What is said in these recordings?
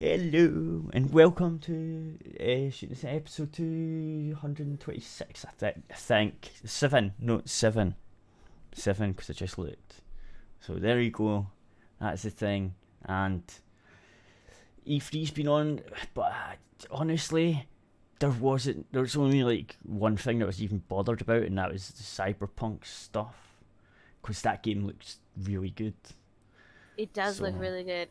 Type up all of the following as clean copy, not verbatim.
Hello and welcome to episode 226. I think 7. No, 7 because I just looked. So there you go. That's the thing. And E3's been on, but honestly, there's only like one thing that I was even bothered about, and that was the Cyberpunk stuff, because that game looks really good. It does look really good.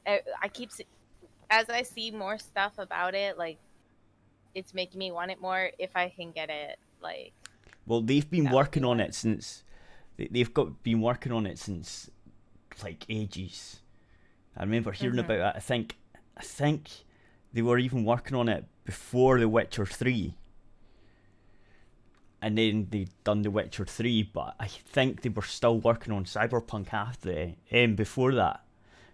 As I see more stuff about it, like, it's making me want it more. If I can get it, like, well, they've been working on it since been working on it since like ages. I remember hearing about it. I think they were even working on it before The Witcher 3. And then they done The Witcher 3, but I think they were still working on Cyberpunk after before that.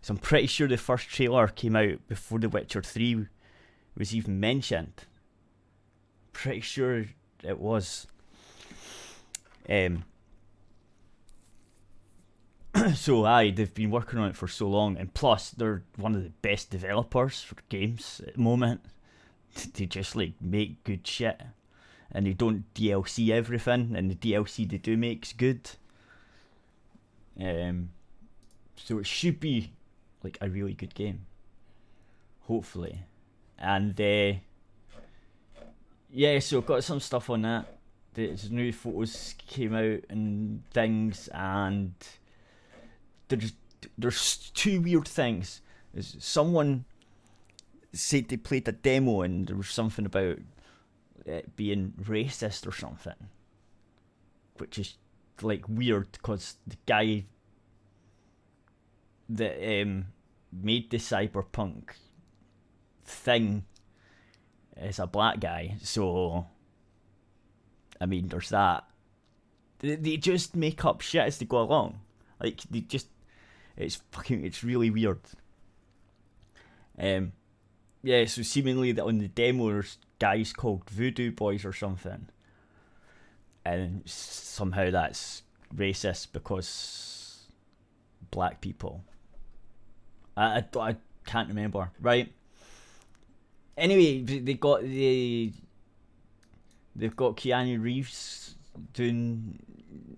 So I'm pretty sure the first trailer came out before The Witcher 3 was even mentioned. Pretty sure it was. So they've been working on it for so long, and plus they're one of the best developers for games at the moment. They just like make good shit, and they don't DLC everything, and the DLC they do make's good. So it should be like a really good game, hopefully. And so I've got some stuff on that. There's new photos came out and things, and there's two weird things. Someone said they played a demo and there was something about it being racist or something, which is like weird because the guy that made the Cyberpunk thing is a black guy, so I mean there's that. They just make up shit as they go along. Like it's really weird. So seemingly that on the demo there's guys called Voodoo Boys or something, and somehow that's racist because black people. I can't remember, right? Anyway, they've got Keanu Reeves doing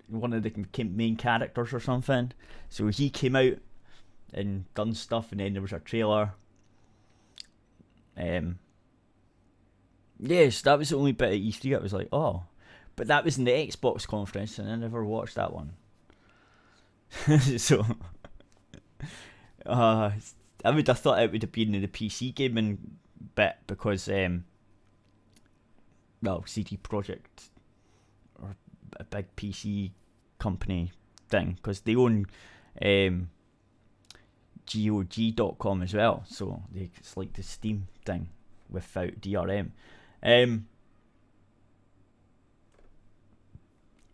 one of the main characters or something. So he came out and done stuff, and then there was a trailer. Yes, that was the only bit of E3 I was like, oh. But that was in the Xbox conference, and I never watched that one. So I would have thought it would have been in the PC gaming bit, because CD Projekt are a big PC company thing, because they own GOG.com as well, so it's like the Steam thing without DRM.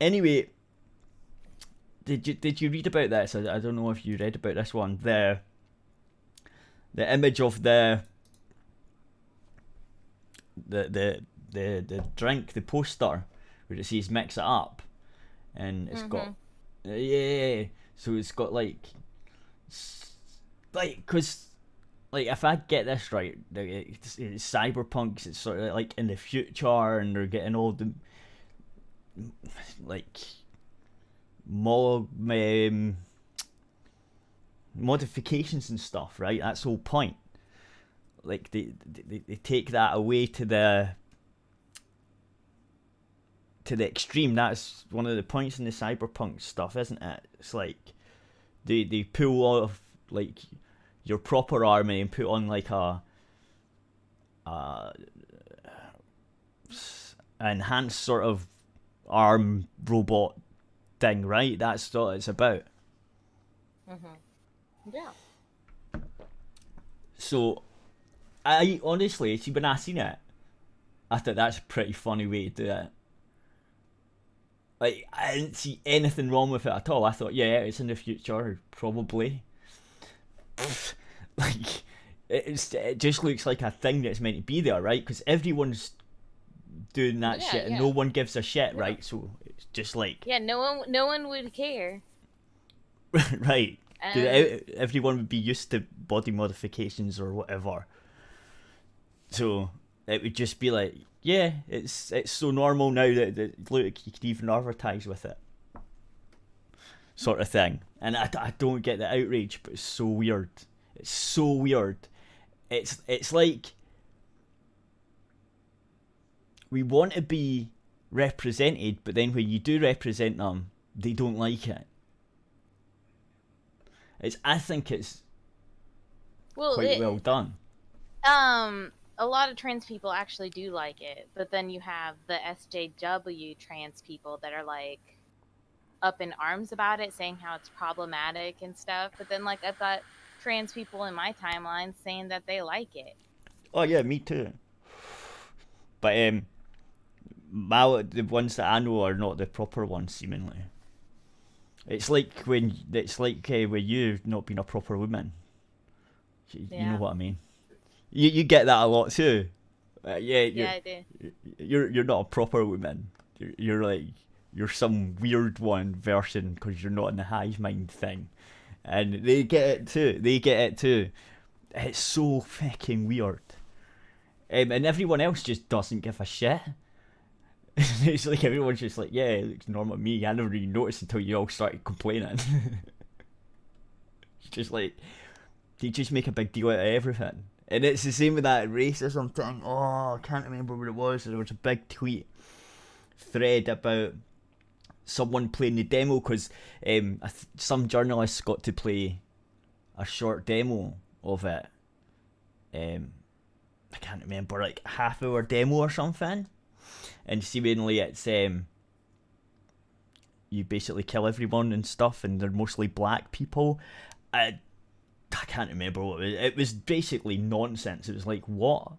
Anyway, did you read about this? I don't know if you read about this one. The image of the drink, the poster where it says "mix it up," and it's got so it's got like because like if I get this right, it's Cyberpunk. It's sort of like in the future, and they're getting all the like modifications and stuff, right? That's the whole point. Like they take that away to the extreme. That's one of the points in the Cyberpunk stuff, isn't it? It's like they pull off like your proper army and put on like a enhanced sort of arm robot thing, right? That's what it's about. Yeah. So I honestly, see, when I seen it, I thought that's a pretty funny way to do it. Like, I didn't see anything wrong with it at all. I thought, yeah, it's in the future, probably. Like, it just looks like a thing that's meant to be there, right? Because everyone's doing that shit, and no one gives a shit, right? So it's just like, no one would care. Right. Everyone would be used to body modifications or whatever. So it would just be like, yeah, it's so normal now that look, you can even advertise with it, sort of thing. And I don't get the outrage, but it's so weird. It's so weird. It's like we want to be represented, but then when you do represent them, they don't like it. I think it's quite well done. A lot of trans people actually do like it, but then you have the SJW trans people that are like up in arms about it, saying how it's problematic and stuff. But then like I've got trans people in my timeline saying that they like it. Oh yeah, me too. But the ones that I know are not the proper ones, seemingly. It's like when you not being a proper woman. You know what I mean. You get that a lot too. Yeah, I do. You're not a proper woman. You're some weird one version because you're not in the hive mind thing, and they get it too. It's so fucking weird. And everyone else just doesn't give a shit. It's like everyone's just like, yeah, it looks normal to me. I never really noticed until you all started complaining. It's just like, they just make a big deal out of everything. And it's the same with that racism thing. Oh, I can't remember what it was. There was a big tweet thread about someone playing the demo because some journalists got to play a short demo of it. I can't remember, like half-hour demo or something. And seemingly it's you basically kill everyone and stuff, and they're mostly black people. I can't remember what it was. It was basically nonsense. It was like, what?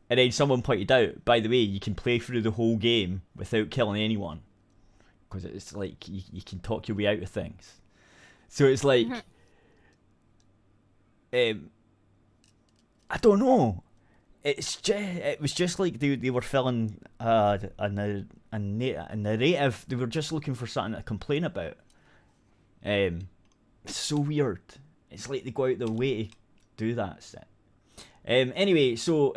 And then someone pointed out, by the way, you can play through the whole game without killing anyone, because it's like you can talk your way out of things. So it's like, I don't know. It was just like they were filling a narrative. They were just looking for something to complain about. It's so weird. It's like they go out their way to do that shit. Anyway, so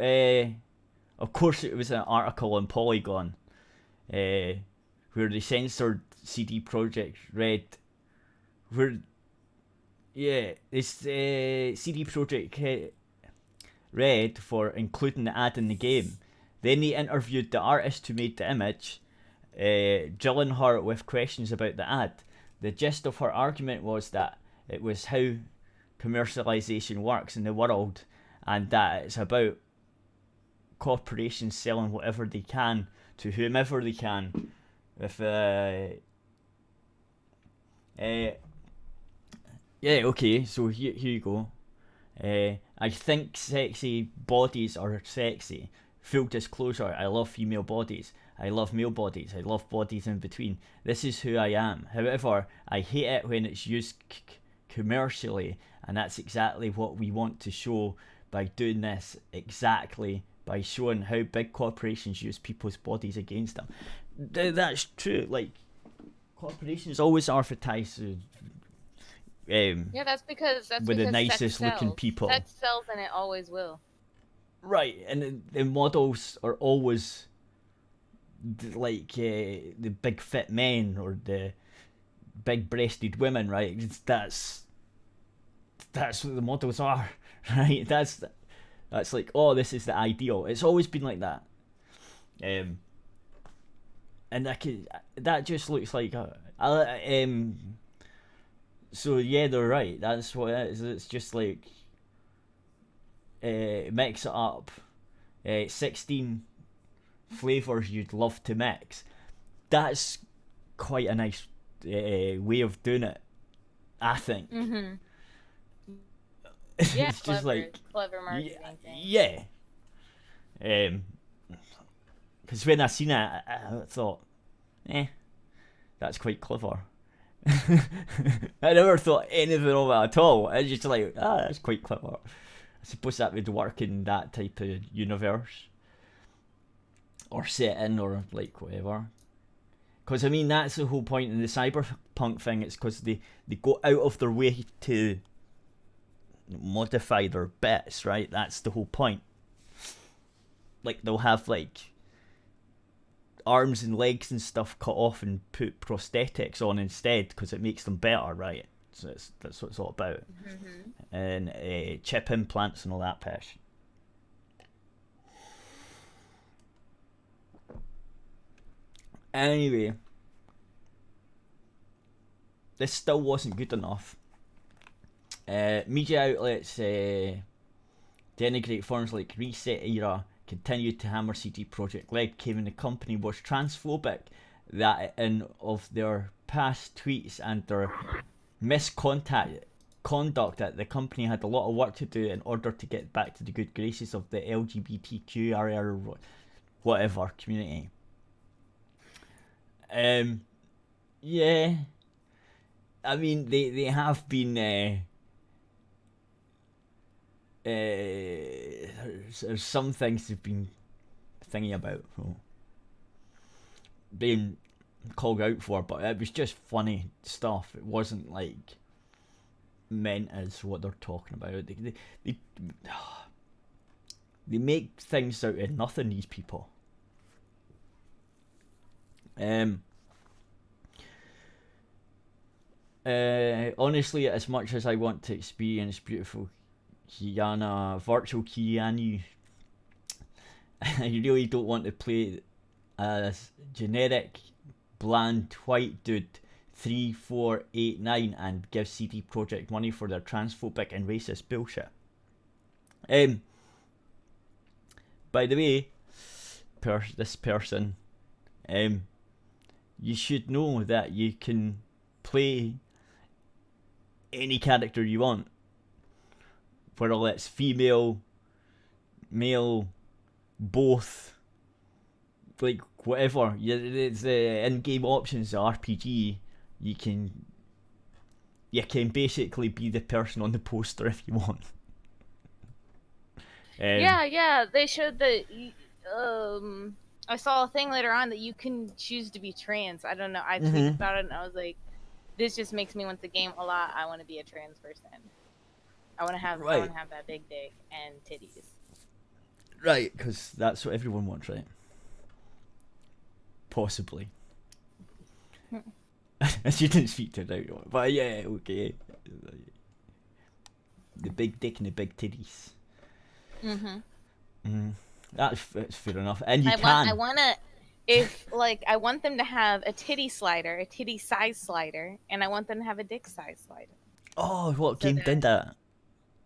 of course it was an article on Polygon where they censored CD Projekt Red. It's CD Projekt Red for including the ad in the game. Then they interviewed the artist who made the image, drilling her with questions about the ad. The gist of her argument was that it was how commercialization works in the world, and that it's about corporations selling whatever they can to whomever they can. Okay, so here you go. I think sexy bodies are sexy. Full disclosure, I love female bodies. I love male bodies. I love bodies in between. This is who I am. However, I hate it when it's used commercially, and that's exactly what we want to show by doing this, exactly by showing how big corporations use people's bodies against them. That's true. Like, corporations always advertise that's because with the nicest looking people. Sex sells, and it always will. Right, and the models are always like the big fit men or the big breasted women, right? That's what the models are, right? That's like, oh, this is the ideal. It's always been like that, and that just looks like so yeah, they're right. That's what it is. It's just like mix it up. 16 flavors you'd love to mix. That's quite a nice way of doing it, I think. Mm-hmm. It's Yeah, just like clever marketing thing. Yeah. Because when I seen it, I thought, that's quite clever. I never thought anything of it at all. I was just like, that's quite clever. I suppose that would work in that type of universe or setting or like whatever. Because I mean, that's the whole point in the cyberpunk thing. It's because they go out of their way to modify their bits, right? That's the whole point. like they'll have like arms and legs and stuff cut off and put prosthetics on instead because it makes them better, right? So that's what it's all about. And chip implants and all that pish. Anyway, this still wasn't good enough. Media outlets denigrate forums like Reset Era continued to hammer CD Projekt Red, claiming the company was transphobic, that in of their past tweets and their conduct that the company had a lot of work to do in order to get back to the good graces of the LGBTQ whatever community. Yeah, I mean they have been there's some things they've been thinking about, being called out for, but it was just funny stuff. It wasn't like meant as what they're talking about. They make things out of nothing, these people. Honestly, as much as I want to experience beautiful virtual Keanu, I really don't want to play as generic, bland white dude 3489 and give CD Projekt money for their transphobic and racist bullshit. By the way, this person, you should know that you can play any character you want, whether it's female, male, both, like whatever. It's the in-game options, the RPG. You can basically be the person on the poster if you want. Yeah, they showed that. I saw a thing later on that you can choose to be trans. I don't know. I tweeted about it and I was like, this just makes me want the game a lot. I want to be a trans person. I want to have that big dick and titties. Right, because that's what everyone wants, right? Possibly. She didn't speak to it out, but yeah, okay. The big dick and the big titties. That's fair enough, and I want them to have a titty slider, a titty size slider, and I want them to have a dick size slider. Oh, what game did that?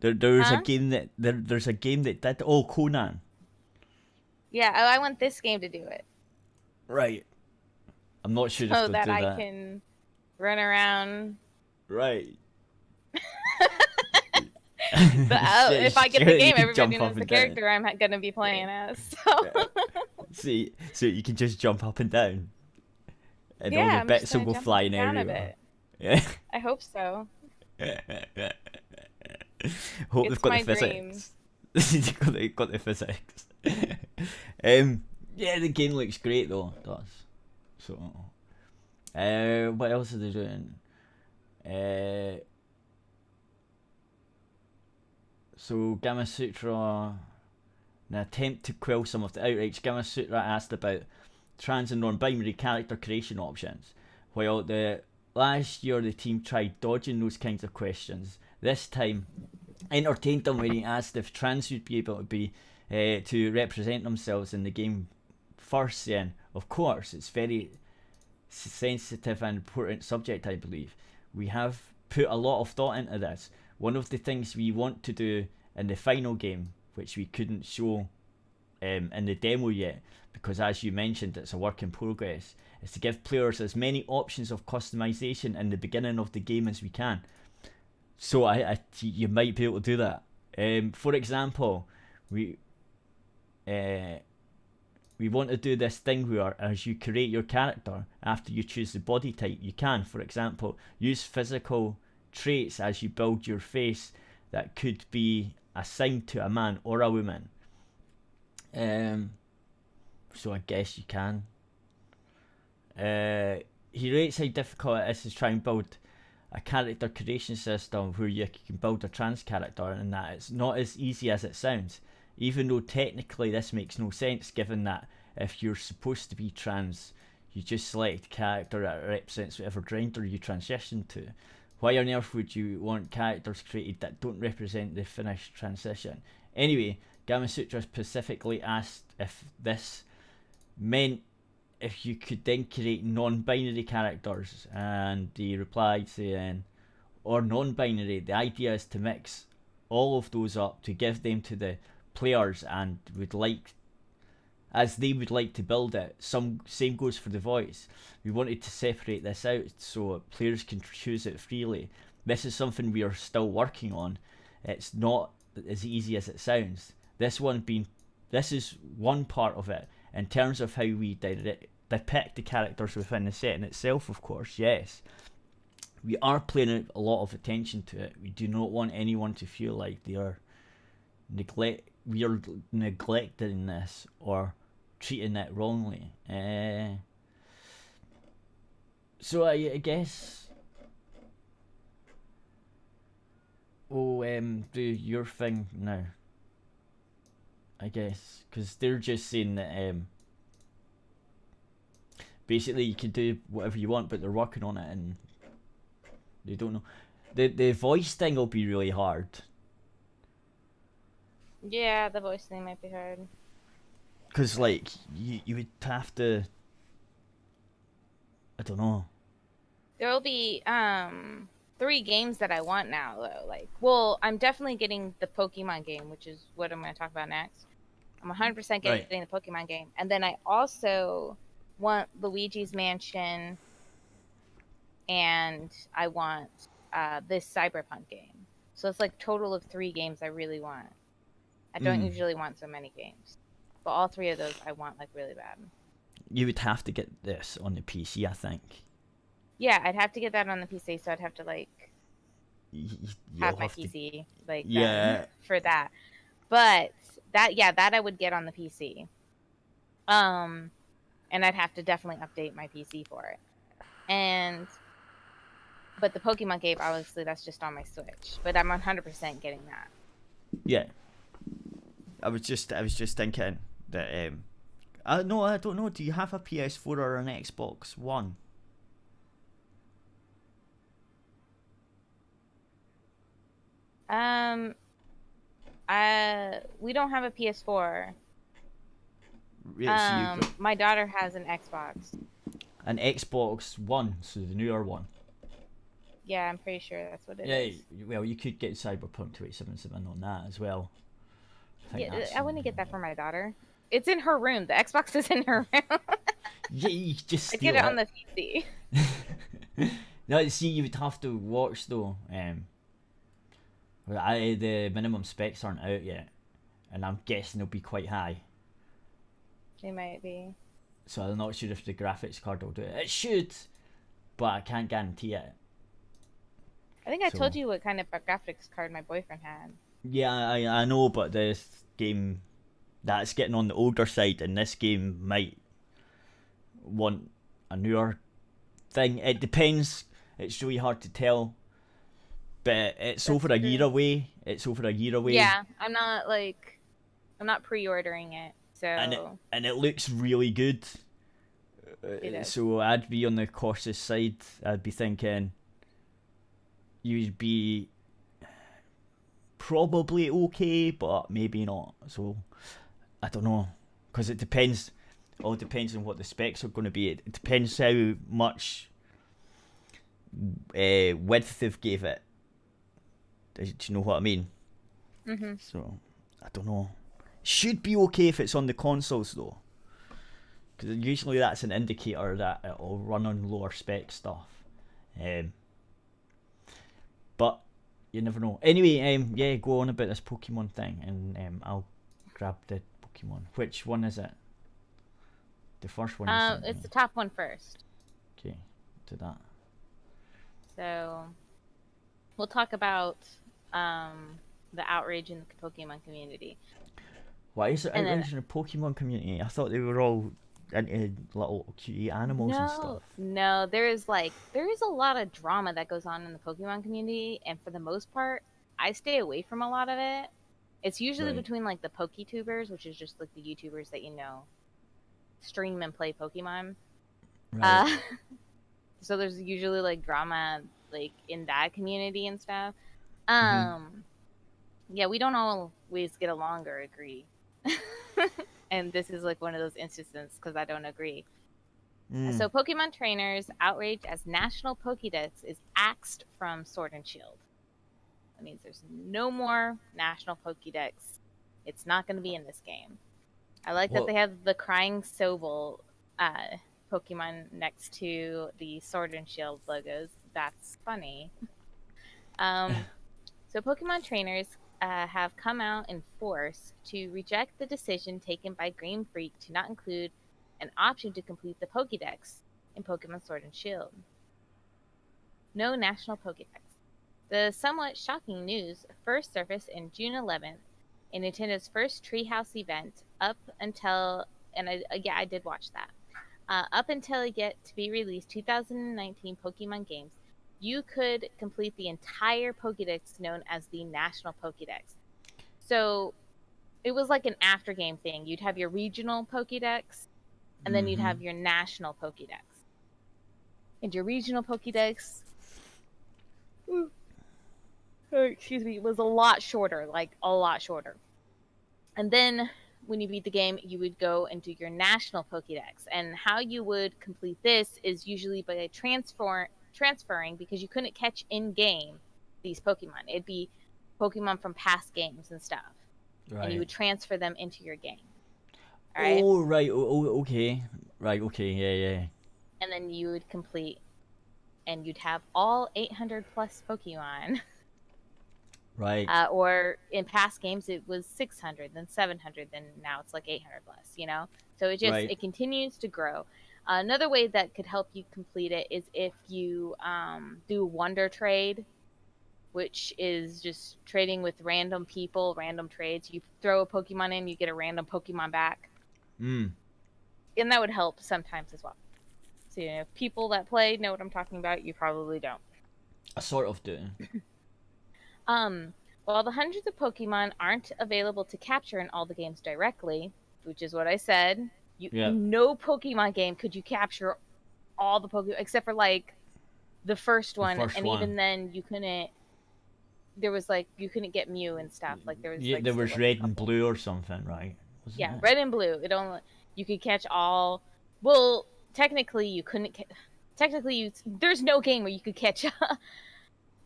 There's a game that there's a game that did. Oh, Conan. Yeah, I want this game to do it. Right. I'm not sure if so they'll that do I that. can run around. Right. If I get the game, everybody knows the character I'm going to be playing as. So. So you can just jump up and down, and all your bits will go flying everywhere. Yeah. I hope so. Hope they've got the physics. They've got the physics. Yeah, the game looks great though. It does. So, what else are they doing? So Gamma Sutra, in an attempt to quell some of the outrage, Gamma Sutra asked about trans and non-binary character creation options. While last year the team tried dodging those kinds of questions, this time entertained them when he asked if trans would be able to be to represent themselves in the game first. Then, of course, it's very sensitive and important subject. I believe we have put a lot of thought into this. One of the things we want to do in the final game, which we couldn't show in the demo yet, because as you mentioned, it's a work in progress, is to give players as many options of customization in the beginning of the game as we can. So you might be able to do that. For example, we want to do this thing where as you create your character, after you choose the body type, you can, for example, use physical traits as you build your face that could be assigned to a man or a woman. So I guess you can. He rates how difficult it is to try and build a character creation system where you can build a trans character, and that it's not as easy as it sounds. even though technically this makes no sense, given that if you're supposed to be trans, you just select a character that represents whatever gender you transition to. Why on earth would you want characters created that don't represent the finished transition? Anyway, Gamasutra specifically asked if this meant if you could then create non-binary characters, and they replied saying, or non-binary, the idea is to mix all of those up to give them to the players and would like as they would like to build it. Same goes for the voice. We wanted to separate this out so players can choose it freely. This is something we are still working on. It's not as easy as it sounds. This is one part of it. In terms of how we depict the characters within the setting itself, of course, yes. We are paying a lot of attention to it. We do not want anyone to feel like we are neglecting this or treating it wrongly. So I guess do your thing now, I guess, because they're just saying that basically you can do whatever you want, but they're working on it and they don't know. The voice thing will be really hard. Yeah, the voice thing might be hard. Because, like, you would have to... I don't know. There will be 3 games that I want now, though. Like, well, I'm definitely getting the Pokemon game, which is what I'm going to talk about next. I'm 100% getting the Pokemon game. And then I also want Luigi's Mansion, and I want this Cyberpunk game. So it's like total of 3 games I really want. I don't usually want so many games. But all 3 of those I want, like, really bad. You would have to get this on the PC, I think. Yeah, I'd have to get that on the PC, so I'd have to, like, have my PC, like, for that. But that I would get on the PC. And I'd have to definitely update my PC for it. But the Pokemon game, obviously, that's just on my Switch. But I'm 100% getting that. Yeah. I was just thinking that I don't know. Do you have a PS4 or an Xbox One? We don't have a PS4. Yeah, so my daughter has an Xbox. An Xbox One, so the newer one. Yeah, I'm pretty sure that's what it is. Yeah, well, you could get Cyberpunk 2077 on that as well. I wouldn't get that for my daughter. It's in her room. The Xbox is in her room. Yeah, you just I'd get it on the PC. No, see, you would have to watch though. The minimum specs aren't out yet, and I'm guessing they'll be quite high. They might be. So I'm not sure if the graphics card will do it. It should, but I can't guarantee it. I think I told you what kind of graphics card my boyfriend had. Yeah, I know, but this game, that's getting on the older side, and this game might want a newer thing. It depends. It's really hard to tell. But it's over a year away. Yeah, I'm not pre-ordering it. So and it looks really good. So I'd be on the cautious side. I'd be thinking you'd be probably okay, but maybe not. So I don't know, because it depends. All depends on what the specs are going to be. It depends how much width they've gave it. Do you know what I mean? Mm-hmm. So I don't know. Should be okay if it's on the consoles though, because usually that's an indicator that it'll run on lower spec stuff. But you never know. Anyway, yeah, go on about this Pokemon thing, and I'll grab the Pokemon. Which one is it? The first one. It's the top one first. Okay, do that. So we'll talk about the outrage in the Pokemon community. Why is there outrage in the Pokemon community? I thought they were all into little cute animals and stuff. No, there is a lot of drama that goes on in the Pokemon community, and for the most part, I stay away from a lot of it. It's usually Right. between like the PokeTubers, which is just like the YouTubers that stream and play Pokemon. Right. So there's usually like drama like in that community and stuff. Mm-hmm. Yeah, we don't always get along or agree. And this is like one of those instances because I don't agree. So Pokemon trainers outrage as National Pokédex is axed from Sword and Shield. That means there's no more National Pokédex. It's not going to be in this game. I like that they have the Crying Sobel Pokemon next to the Sword and Shield logos. That's funny. So Pokemon trainers have come out in force to reject the decision taken by Game Freak to not include an option to complete the Pokédex in Pokemon Sword and Shield. No National Pokédex. The somewhat shocking news first surfaced in June 11th in Nintendo's first Treehouse event up until, and I did watch that. Up until yet to be released 2019 Pokemon games, you could complete the entire Pokédex known as the National Pokédex. So it was like an after game thing. You'd have your regional Pokédex, and then you'd have your national Pokédex. And your regional Pokédex, was a lot shorter, like a lot shorter. And then when you beat the game, you would go and do your national Pokédex. And how you would complete this is usually by transferring, because you couldn't catch in-game these Pokemon. It'd be Pokemon from past games and stuff. Right. And you would transfer them into your game. All right? Oh, right. Oh, okay. Right, okay. Yeah. And then you would complete, and you'd have all 800 plus Pokemon. Right. Or in past games, it was 600, then 700, then now it's like 800 plus, So it continues to grow. Another way that could help you complete it is if you do Wonder Trade, which is just trading with random people, random trades. You throw a Pokemon in, you get a random Pokemon back. And that would help sometimes as well. So, if people that play know what I'm talking about, you probably don't. I sort of do. While the hundreds of Pokemon aren't available to capture in all the games directly, which is what I said, no Pokemon game could you capture all the Pokemon except for like the first one, even then you couldn't. There was like you couldn't get Mew and stuff. Like there was there was Red and Blue or something, right? Wasn't it? Red and Blue. You could catch all. Well, technically you couldn't. There's no game where you could catch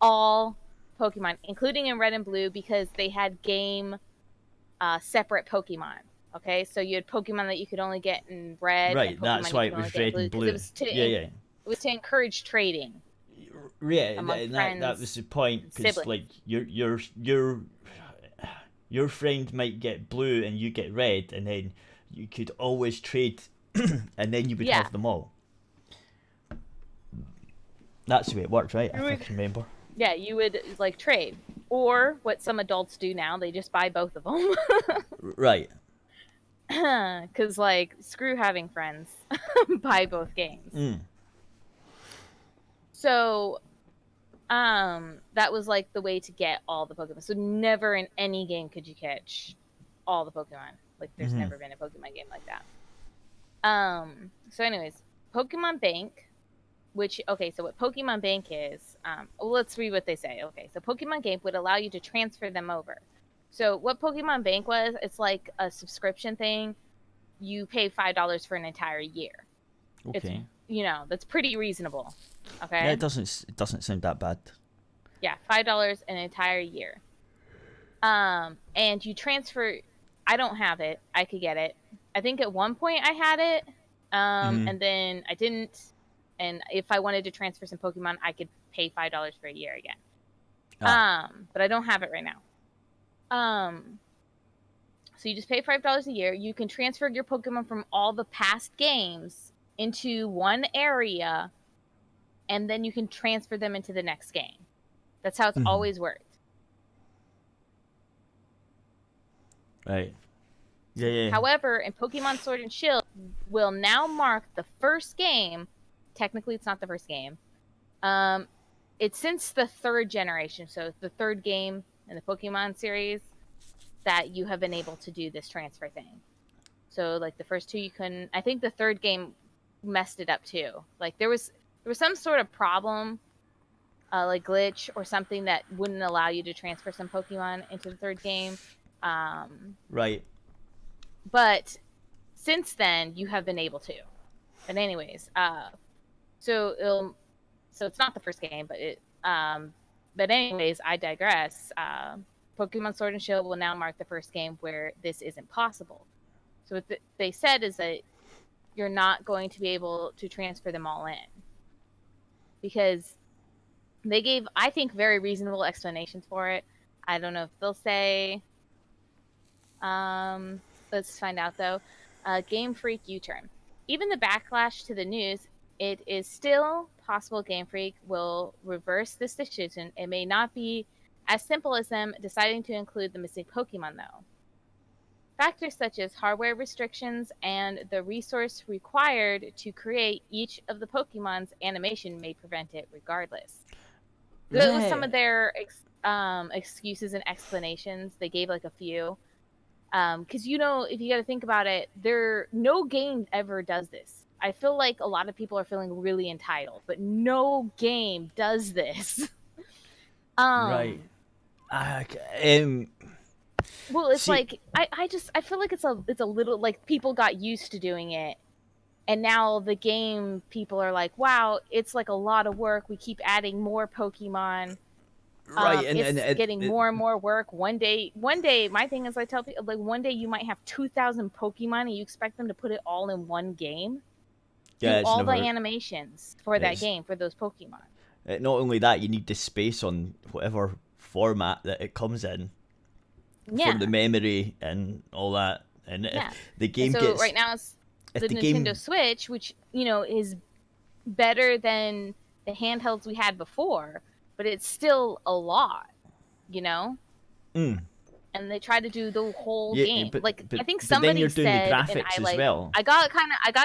all Pokemon, including in Red and Blue, because they had game separate Pokemon. Okay, so you had Pokemon that you could only get in Red. Right, that's why it was Red and Blue. It was to encourage trading. Yeah, that was the point. Because like your friend might get Blue and you get Red, and then you could always trade, and then you would have them all. That's the way it worked, right? I can remember. Yeah, you would like trade, or what some adults do now, they just buy both of them. Right. Because like screw having friends, buy both games. So, that was like the way to get all the Pokemon. So never in any game could you catch all the Pokemon. Like there's never been a Pokemon game like that. So anyways, Pokemon Bank. So what Pokemon Bank is, let's read what they say. Okay, so Pokemon Bank would allow you to transfer them over. So what Pokemon Bank was, it's like a subscription thing. You pay $5 for an entire year. Okay. It's, that's pretty reasonable. Okay. Yeah, it doesn't sound that bad. Yeah, $5 an entire year. And you transfer. I don't have it. I could get it. I think at one point I had it, and then I didn't. And if I wanted to transfer some Pokemon, I could pay $5 for a year again. But I don't have it right now. So you just pay $5 a year. You can transfer your Pokemon from all the past games into one area, and then you can transfer them into the next game. That's how it's always worked. Right. Yeah. However, in Pokemon Sword and Shield, will now mark the first game. Technically, it's not the first game. It's since the third generation, so the third game in the Pokemon series. that you have been able to do this transfer thing. So like the first two you couldn't. I think the third game messed it up too. Like there was some sort of problem, like glitch or something that wouldn't allow you to transfer some Pokemon into the third game. Right. But since then you have been able to. But anyways, so it's not the first game, but but anyways, I digress. Pokemon Sword and Shield will now mark the first game where this isn't possible. So what they said is that you're not going to be able to transfer them all in, because they gave, I think, very reasonable explanations for it. I don't know if they'll say. Let's find out though. Game Freak U-turn. Even the backlash to the news, it is still possible Game Freak will reverse this decision. It may not be as simple as them deciding to include the missing Pokemon, though. Factors such as hardware restrictions and the resource required to create each of the Pokemon's animation may prevent it regardless. That was some of their excuses and explanations. They gave like a few. Because, you know, if you got to think about it, no game ever does this. I feel like a lot of people are feeling really entitled, but no game does this. Right. Well, it's like I feel like it's a little like people got used to doing it, and now the game people are like, wow, it's like a lot of work. We keep adding more Pokemon. Right, it's getting more and more work. One day, my thing is, I tell people, like, one day you might have 2,000 Pokemon, and you expect them to put it all in one game. Yeah, do all the animations for that game for those Pokemon. Not only that, you need the space on whatever format that it comes in. Yeah. For the memory and all that, and if the game gets. So right now it's the Nintendo Switch, which, you know, is better than the handhelds we had before, but it's still a lot, you know. And they try to do the whole game. But I think somebody said, the graphics and I as well. I got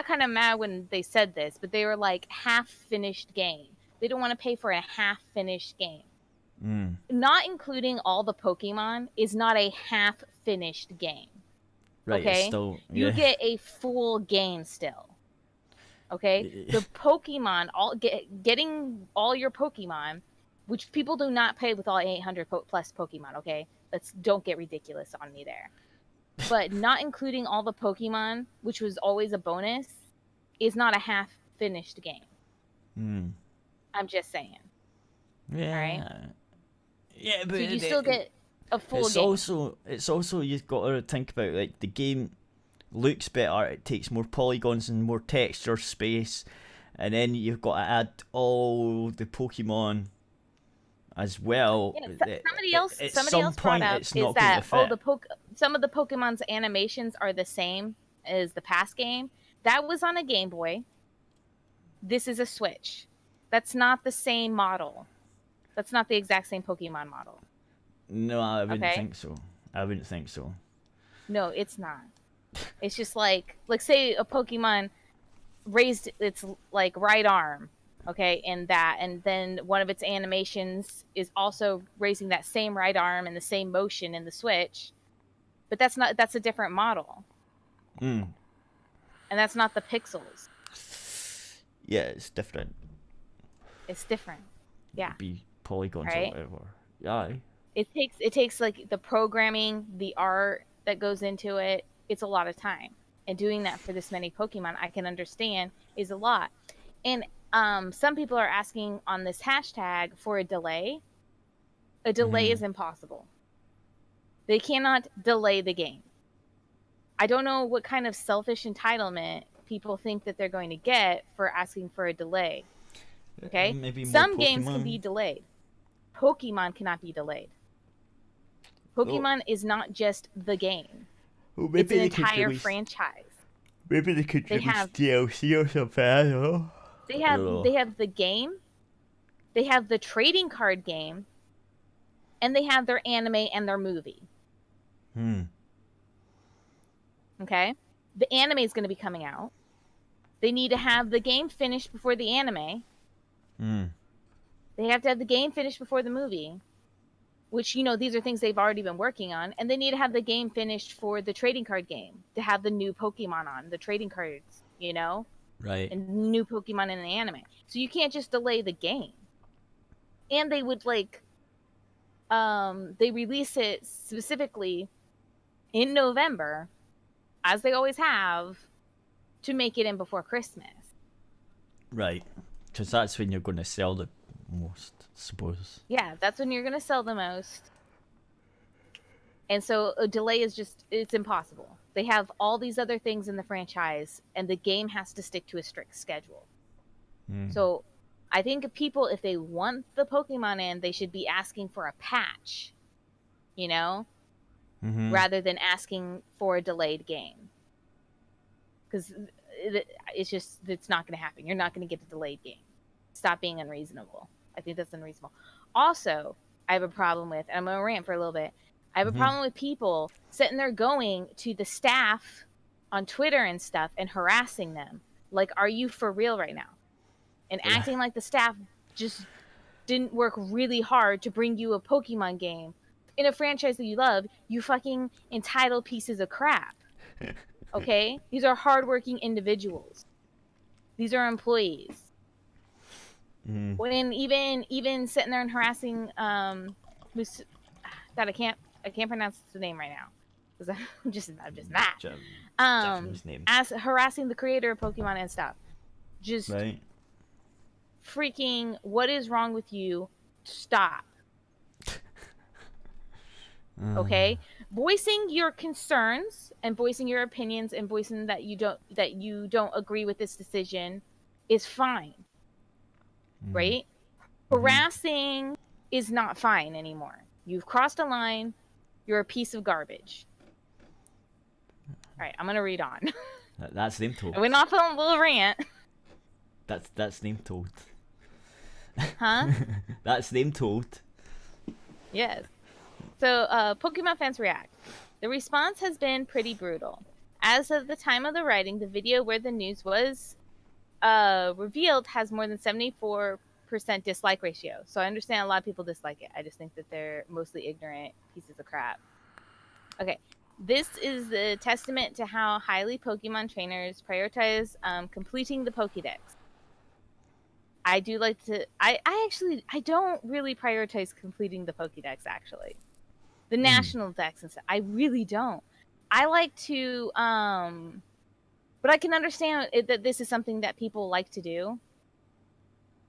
kind of mad when they said this, but they were like half finished game. They don't want to pay for a half finished game. Not including all the Pokemon is not a half finished game. Right. Okay. Still, you get a full game still. Okay. The Pokemon, getting all your Pokemon, which people do not pay with all 800 plus Pokemon. Okay. Don't get ridiculous on me there. But not including all the Pokemon, which was always a bonus, is not a half finished game. I'm just saying. Yeah. All right. Yeah, but so you still get a full game. It's also you've got to think about, like, the game looks better. It takes more polygons and more texture space, and then you've got to add all the Pokemon as well. Yeah, somebody else brought up is that some of the Pokemon's animations are the same as the past game. That was on a Game Boy. This is a Switch. That's not the same model. That's not the exact same Pokemon model. No, I wouldn't think so. I wouldn't think so. No, it's not. It's just like say a Pokemon raised its like right arm, okay, and then one of its animations is also raising that same right arm in the same motion in the Switch. But that's a different model. And that's not the pixels. Yeah, it's different. It's different. Yeah. It'd be polygons or whatever. Yeah. It takes like the programming, the art that goes into it. It's a lot of time, and doing that for this many Pokemon, I can understand, is a lot. And some people are asking on this hashtag for a delay. A delay is impossible. They cannot delay the game. I don't know what kind of selfish entitlement people think that they're going to get for asking for a delay. Okay? Some games can be delayed. Pokemon cannot be delayed. Pokemon is not just the game. Well, it's an entire franchise. Maybe they could release DLC or something, I don't know. They have the game, they have the trading card game, and they have their anime and their movie. Okay? The anime is going to be coming out. They need to have the game finished before the anime. They have to have the game finished before the movie. which, you know, these are things they've already been working on, and they need to have the game finished for the trading card game, to have the new Pokemon on the trading cards, you know, Right. and new Pokemon in the anime. So you can't just delay the game. And they would like, they release it specifically in November, as they always have, to make it in before Christmas. Right. Because that's when you're going to sell the most, I suppose. Yeah, that's when you're going to sell the most. And so a delay is just, it's impossible. They have all these other things in the franchise, and the game has to stick to a strict schedule. So I think people, if they want the Pokemon in, they should be asking for a patch, you know, rather than asking for a delayed game. Because it's not going to happen. You're not going to get a delayed game. Stop being unreasonable. I think that's unreasonable. Also, I have a problem with, and I'm going to rant for a little bit, I have a problem with people sitting there going to the staff on Twitter and stuff and harassing them. Like, are you for real right now? And acting like the staff just didn't work really hard to bring you a Pokemon game in a franchise that you love, you fucking entitled pieces of crap. Okay? These are hardworking individuals. These are employees. When even sitting there and harassing who's God, I can't pronounce the name right now because I'm just not. Japanese name. As harassing the creator of Pokemon and stuff. Just right. Freaking, what is wrong with you? Stop. Okay? Voicing your concerns and voicing your opinions and voicing that you don't agree with this decision is fine. Right? Harassing is not fine anymore. You've crossed a line. You're a piece of garbage. All right, I'm going to read on. That's name told. I went off on a little rant. That's name told. Huh? That's name told. Yes. So, Pokemon fans react. The response has been pretty brutal. As of the time of the writing, the video where the news was revealed has more than 74% dislike ratio. So I understand a lot of people dislike it. I just think that they're mostly ignorant pieces of crap. Okay. This is the testament to how highly Pokemon trainers prioritize completing the Pokédex. I do like to... I don't really prioritize completing the Pokédex, actually. The national decks and stuff. I really don't. I like to... but I can understand that this is something that people like to do.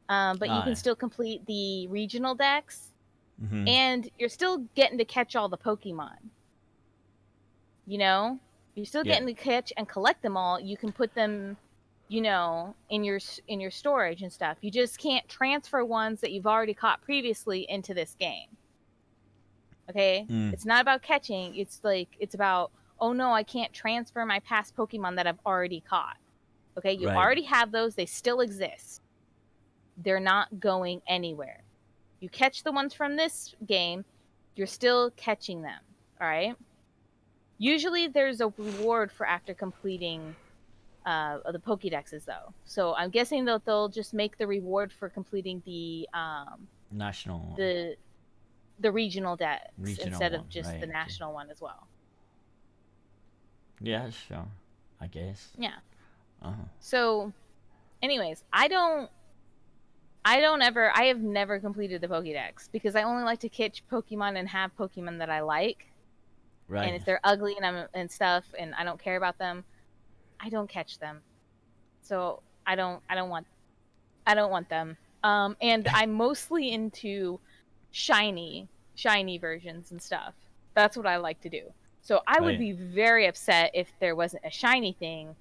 But you can still complete the regional decks. And you're still getting to catch all the Pokemon. You know? You're still getting to catch and collect them all. You can put them... you know, in your storage and stuff. You just can't transfer ones that you've already caught previously into this game. Okay? It's not about catching. It's about, oh no, I can't transfer my past Pokemon that I've already caught. Okay? You already have those. They still exist. They're not going anywhere. You catch the ones from this game, you're still catching them. All right? Usually there's a reward for after completing of the Pokédexes, though. So I'm guessing that they'll just make the reward for completing the national, the regional decks instead of one, just right, the national one as well. Yeah, sure. I guess. Yeah. So, anyways, I have never completed the Pokédex because I only like to catch Pokemon and have Pokemon that I like. Right. And if they're ugly and stuff, and I don't care about them, I don't catch them. So I don't want them. And I'm mostly into shiny versions and stuff. That's what I like to do. So I would be very upset if there wasn't a shiny thing.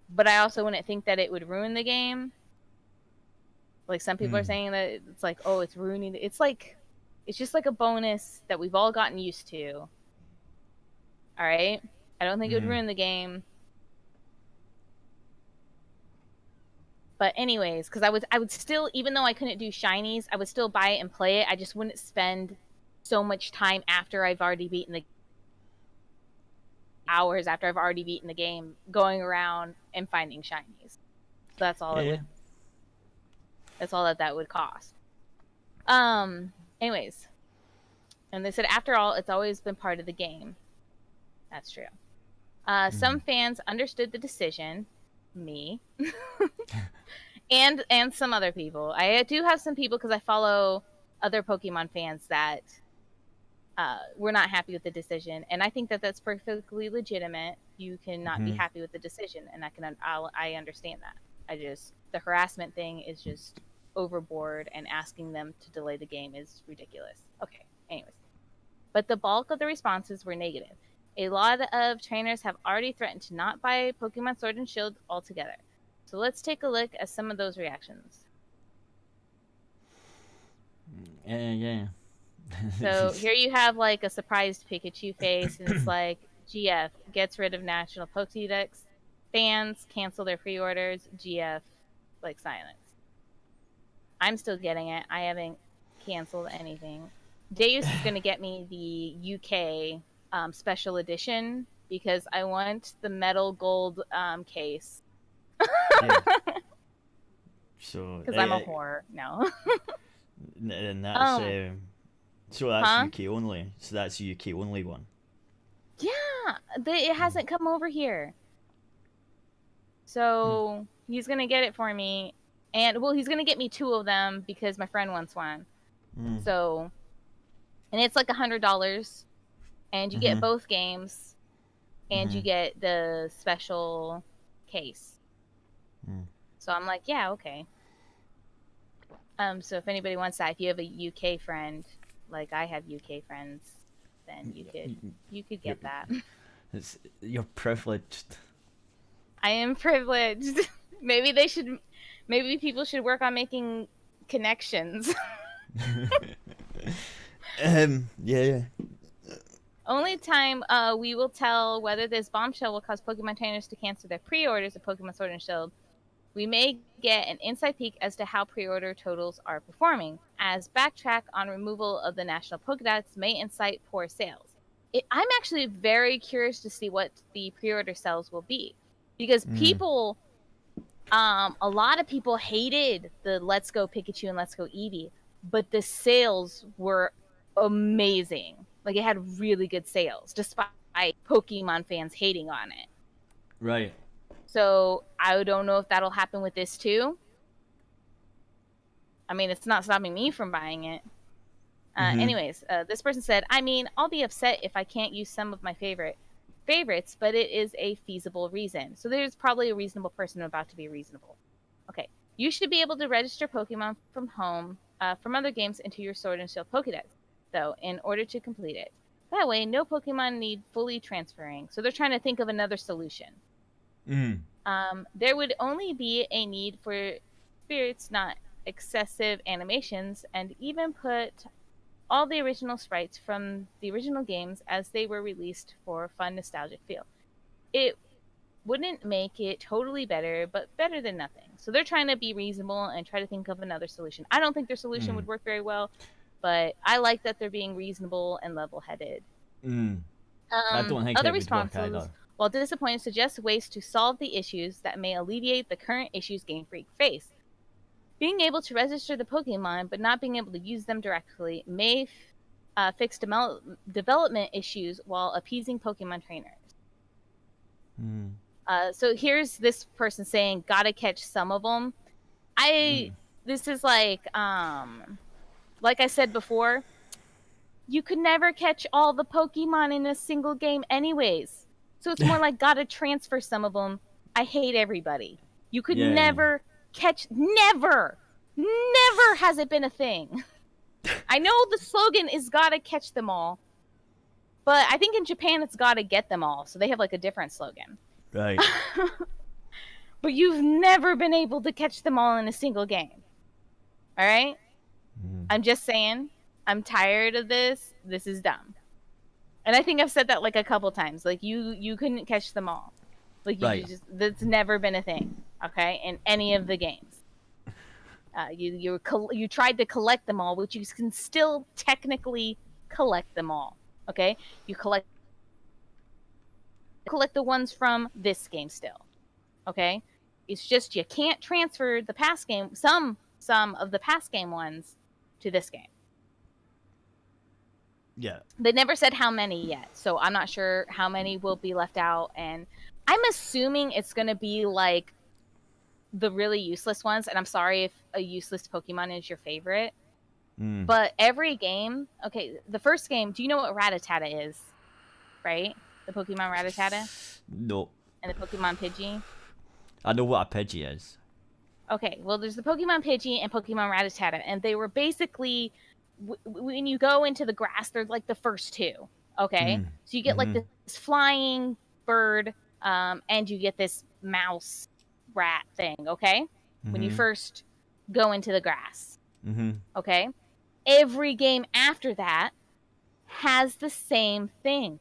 But I also wouldn't think that it would ruin the game. Like some people are saying that it's like, oh, it's ruining it's just like a bonus that we've all gotten used to. All right? I don't think it would ruin the game. But anyways, because I would still, even though I couldn't do shinies, I would still buy it and play it. I just wouldn't spend so much time after I've already beaten the hours after I've already beaten the game going around and finding shinies. So that's all it would. That's all that would cost. Anyways, and they said, after all, it's always been part of the game. That's true. Some fans understood the decision, me, and some other people. I do have some people, because I follow other Pokemon fans, that were not happy with the decision, and I think that that's perfectly legitimate. You cannot be happy with the decision, and I understand that. The harassment thing is just overboard, and asking them to delay the game is ridiculous. Okay, anyways. But the bulk of the responses were negative. A lot of trainers have already threatened to not buy Pokemon Sword and Shield altogether. So let's take a look at some of those reactions. Yeah. So here you have like a surprised Pikachu face, and it's like, GF gets rid of National Pokédex. Fans cancel their pre-orders. GF, like, silence. I'm still getting it. I haven't canceled anything. Deus is going to get me the UK special edition, because I want the metal gold case. Yeah. So because I'm a whore. No. And that's so that's UK only. So that's a UK only one. Yeah, it hasn't come over here. So he's gonna get it for me, and he's gonna get me 2 of them because my friend wants one. So, and it's like $100, and you get both games, and you get the special case. So I'm like, yeah, okay. So if anybody wants that, if you have a UK friend, like I have UK friends, then you could get that. You're privileged. I am privileged. Maybe people should work on making connections. Yeah. Only time we will tell whether this bombshell will cause Pokemon trainers to cancel their pre-orders of Pokemon Sword and Shield. We may get an inside peek as to how pre-order totals are performing, as backtrack on removal of the National Pokédex may incite poor sales. I'm actually very curious to see what the pre-order sales will be, because people, a lot of people hated the Let's Go Pikachu and Let's Go Eevee, but the sales were amazing. Like, it had really good sales, despite Pokemon fans hating on it. Right. So I don't know if that'll happen with this too. I mean, it's not stopping me from buying it. Anyways, this person said, I mean, I'll be upset if I can't use some of my favorites, but it is a feasible reason. So there's probably a reasonable person about to be reasonable. Okay. You should be able to register Pokemon from home, from other games into your Sword and Shield Pokédex, though, in order to complete it. That way, no Pokemon need fully transferring. So they're trying to think of another solution. There would only be a need for spirits, not excessive animations, and even put all the original sprites from the original games as they were released for a fun, nostalgic feel. It wouldn't make it totally better, but better than nothing. So they're trying to be reasonable and try to think of another solution. I don't think their solution would work very well, but I like that they're being reasonable and level-headed. I don't think other it would work either. responses, while disappointed, suggest ways to solve the issues that may alleviate the current issues Game Freak face. Being able to register the Pokemon, but not being able to use them directly, may fix development issues while appeasing Pokemon trainers. So here's this person saying, gotta catch some of them. This is like I said before, you could never catch all the Pokemon in a single game anyways. So it's more like gotta transfer some of them. I hate everybody. You could never catch, never has it been a thing. I know the slogan is gotta catch them all, but I think in Japan it's gotta get them all. So they have like a different slogan. Right. But you've never been able to catch them all in a single game. All right? I'm just saying, I'm tired of this. This is dumb. And I think I've said that like a couple times. Like, you couldn't catch them all. Like, that's never been a thing, okay, in any of the games. You tried to collect them all, which you can still technically collect them all, okay? You collect the ones from this game still, okay? It's just you can't transfer the past game, some of the past game ones to this game. Yeah. They never said how many yet, so I'm not sure how many will be left out, and I'm assuming it's going to be like the really useless ones, and I'm sorry if a useless Pokemon is your favorite, but every game, okay, the first game, do you know what Rattata is? Right? The Pokemon Rattata? No. And the Pokemon Pidgey? I know what a Pidgey is. Okay, well, there's the Pokemon Pidgey and Pokemon Rattata, and they were basically, when you go into the grass, they're like the first two, okay? So you get like this flying bird, and you get this mouse rat thing, okay? When you first go into the grass, okay? Every game after that has the same thing.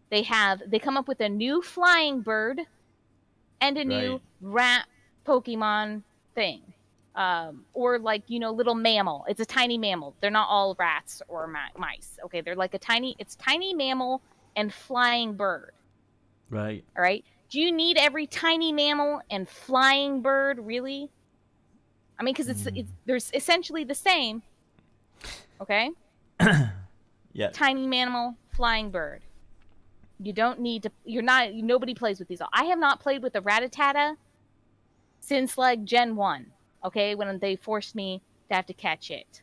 They come up with a new flying bird and a new rat Pokemon thing. Or like, little mammal. It's a tiny mammal. They're not all rats or mice. Okay, they're like it's tiny mammal and flying bird. Right. All right. Do you need every tiny mammal and flying bird, really? I mean, because there's essentially the same. Okay? Yeah. Tiny mammal, flying bird. You don't need to. Nobody plays with these all. I have not played with the Rattata since like Gen 1. Okay, when they forced me to have to catch it.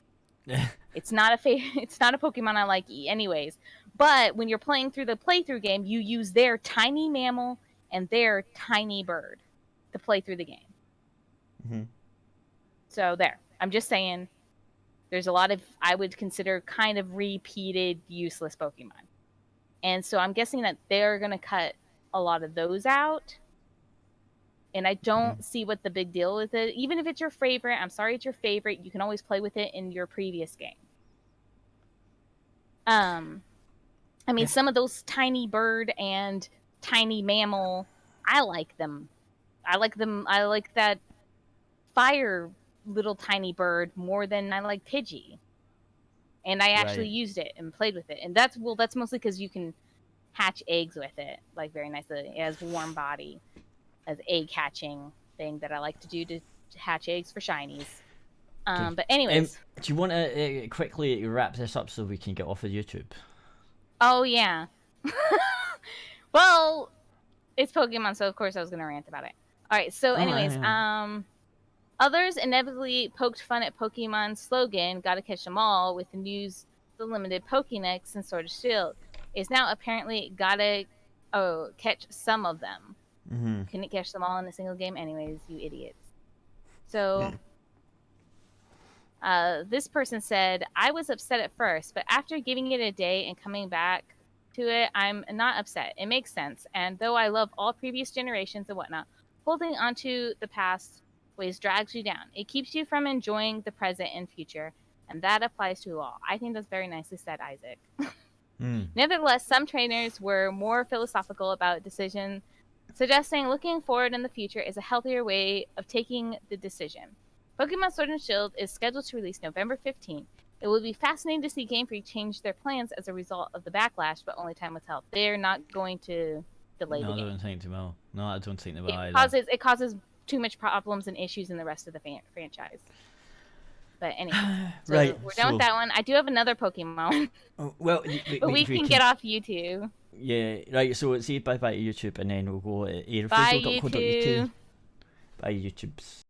It's not a Pokemon I like anyways. But when you're playing through the playthrough game, you use their tiny mammal and their tiny bird to play through the game. So there. I'm just saying there's a lot of, I would consider, kind of repeated useless Pokemon. And so I'm guessing that they're going to cut a lot of those out. And I don't see what the big deal with it. Even if it's your favorite, I'm sorry it's your favorite, you can always play with it in your previous game. I mean, some of those tiny bird and tiny mammal, I like them. I like that fire little tiny bird more than I like Pidgey. And I actually used it and played with it. And that's mostly because you can hatch eggs with it, like very nicely. It has warm body, as egg hatching thing that I like to do to hatch eggs for shinies. But anyways. Do you want to quickly wrap this up so we can get off of YouTube? Oh, yeah. Well, it's Pokemon, so of course I was going to rant about it. All right, so anyways, others inevitably poked fun at Pokemon's slogan, "Gotta catch them all," with the news the limited Pokédex and Sword and Shield is now apparently gotta catch some of them. Couldn't catch them all in a single game anyways, you idiots. So this person said, "I was upset at first, but after giving it a day and coming back to it, I'm not upset. It makes sense. And though I love all previous generations and whatnot, holding onto the past ways drags you down. It keeps you from enjoying the present and future, and that applies to all." I think that's very nicely said, Isaac. Nevertheless, some trainers were more philosophical about decision, suggesting looking forward in the future is a healthier way of taking the decision. Pokemon Sword and Shield is scheduled to release November 15th. It will be fascinating to see Game Freak change their plans as a result of the backlash, but only time will tell. They're not going to delay the game. No, I don't think they will. No, I don't think they will either. It causes too much problems and issues in the rest of the franchise. But anyway, so we're done with that one. I do have another Pokemon. Well, but we can get off YouTube. Yeah, right. So let's say bye-bye to YouTube, and then we'll go to aerithradio.co.uk. Bye, YouTubes.